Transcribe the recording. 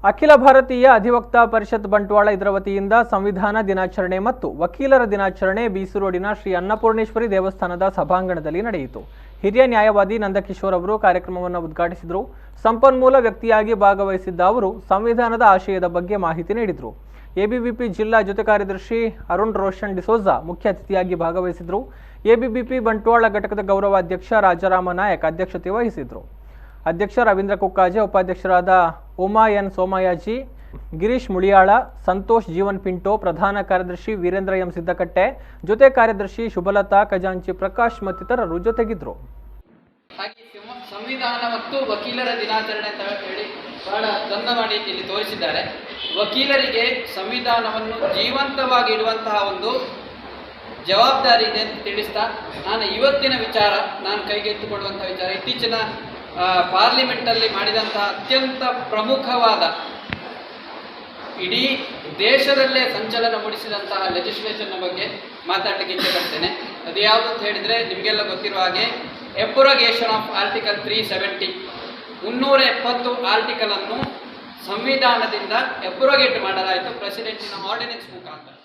ಅಖಿಲ ಭಾರತೀಯ ಅಧಿವಕ್ತಾ ಪರಿಷತ್ ಬಂಟ್ವಾಳ ಇದರ ವತಿಯಿಂದ ಸಂವಿಧಾನ ದಿನಾಚರಣೆ ಮತ್ತು ವಕೀಲರ ದಿನಾಚರಣೆ ಬೀಸು ಶ್ರೀ ಅನ್ನಪೂರ್ಣೇಶ್ವರಿ ದೇವಸ್ಥಾನದ ಸಭಾಂಗಣದಲ್ಲಿ ನಡೆಯಿತು. ಹಿರಿಯ ನ್ಯಾಯವಾದಿ ನಂದಕಿಶೋರ್ ಅವರು ಕಾರ್ಯಕ್ರಮವನ್ನು ಉದ್ಘಾಟಿಸಿದರು. ಸಂಪನ್ಮೂಲ ವ್ಯಕ್ತಿಯಾಗಿ ಭಾಗವಹಿಸಿದ್ದ ಅವರು ಸಂವಿಧಾನದ ಆಶಯದ ಬಗ್ಗೆ ಮಾಹಿತಿ ನೀಡಿದರು. ಎಬಿವಿಪಿ ಜಿಲ್ಲಾ ಜೊತೆ ಕಾರ್ಯದರ್ಶಿ ಅರುಣ್ ರೋಷನ್ ಡಿಸೋಜಾ ಮುಖ್ಯ ಅತಿಥಿಯಾಗಿ ಭಾಗವಹಿಸಿದರು. ಎಬಿವಿಪಿ ಬಂಟ್ವಾಳ ಘಟಕದ ಗೌರವಾಧ್ಯಕ್ಷ ರಾಜಾರಾಮ ನಾಯಕ್ ಅಧ್ಯಕ್ಷತೆ ವಹಿಸಿದರು. ಅಧ್ಯಕ್ಷ ರವೀಂದ್ರ ಕುಕ್ಕಾಜೆ, ಉಪಾಧ್ಯಕ್ಷರಾದ ಉಮಾ ಎನ್ ಸೋಮಯಾಜಿ, ಗಿರೀಶ್ ಮುಳಿಯಾಳ, ಸಂತೋಷ್ ಜೀವನ್ ಪಿಂಟೋ, ಪ್ರಧಾನ ಕಾರ್ಯದರ್ಶಿ ವೀರೇಂದ್ರ ಎಂ ಸಿದ್ದಕಟ್ಟೆ, ಜೊತೆ ಕಾರ್ಯದರ್ಶಿ ಶುಭಲತಾ ಖಜಾಂಚಿ ಪ್ರಕಾಶ್ ಮತ್ತಿತರರು ಜೊತೆಗಿದ್ರು. ಸಂವಿಧಾನ ಮತ್ತು ವಕೀಲರ ದಿನಾಚರಣೆ ಅಂತ ಹೇಳಿ ಬಹಳ ಚಂದ ಮಾಡಿ ಇಲ್ಲಿ ತೋರಿಸಿದ್ದಾರೆ. ವಕೀಲರಿಗೆ ಸಂವಿಧಾನವನ್ನು ಜೀವಂತವಾಗಿ ಇಡುವಂತಹ ಒಂದು ಜವಾಬ್ದಾರಿ ಇದೆ ಅಂತ ತಿಳಿಸ್ತಾ ನಾನು ಇವತ್ತಿನ ವಿಚಾರ ನಾನು ಕೈಗೆತ್ತಿಕೊಳ್ಳುವಂತಹ ವಿಚಾರ ಇತ್ತೀಚಿನ ಪಾರ್ಲಿಮೆಂಟಲ್ಲಿ ಮಾಡಿದಂತಹ ಅತ್ಯಂತ ಪ್ರಮುಖವಾದ ಇಡೀ ದೇಶದಲ್ಲೇ ಸಂಚಲನ ಮೂಡಿಸಿದಂತಹ ಲೆಜಿಸ್ಲೇಷನ್ನ ಬಗ್ಗೆ ಮಾತಾಡಲಿಕ್ಕೆ ಇಷ್ಟಪಡ್ತೇನೆ. ಅದು ಯಾವುದು ಅಂತ ಹೇಳಿದರೆ ನಿಮಗೆಲ್ಲ ಗೊತ್ತಿರುವ ಹಾಗೆ ಎಬ್ರೋಗೇಷನ್ ಆಫ್ ಆರ್ಟಿಕಲ್ 370 370 ಆರ್ಟಿಕಲ್ ಅನ್ನು ಸಂವಿಧಾನದಿಂದ ಎಬ್ರೋಗೇಟ್ ಮಾಡಲಾಯಿತು ಪ್ರೆಸಿಡೆಂಟಿನ ಆರ್ಡಿನೆನ್ಸ್ ಮುಖಾಂತರ.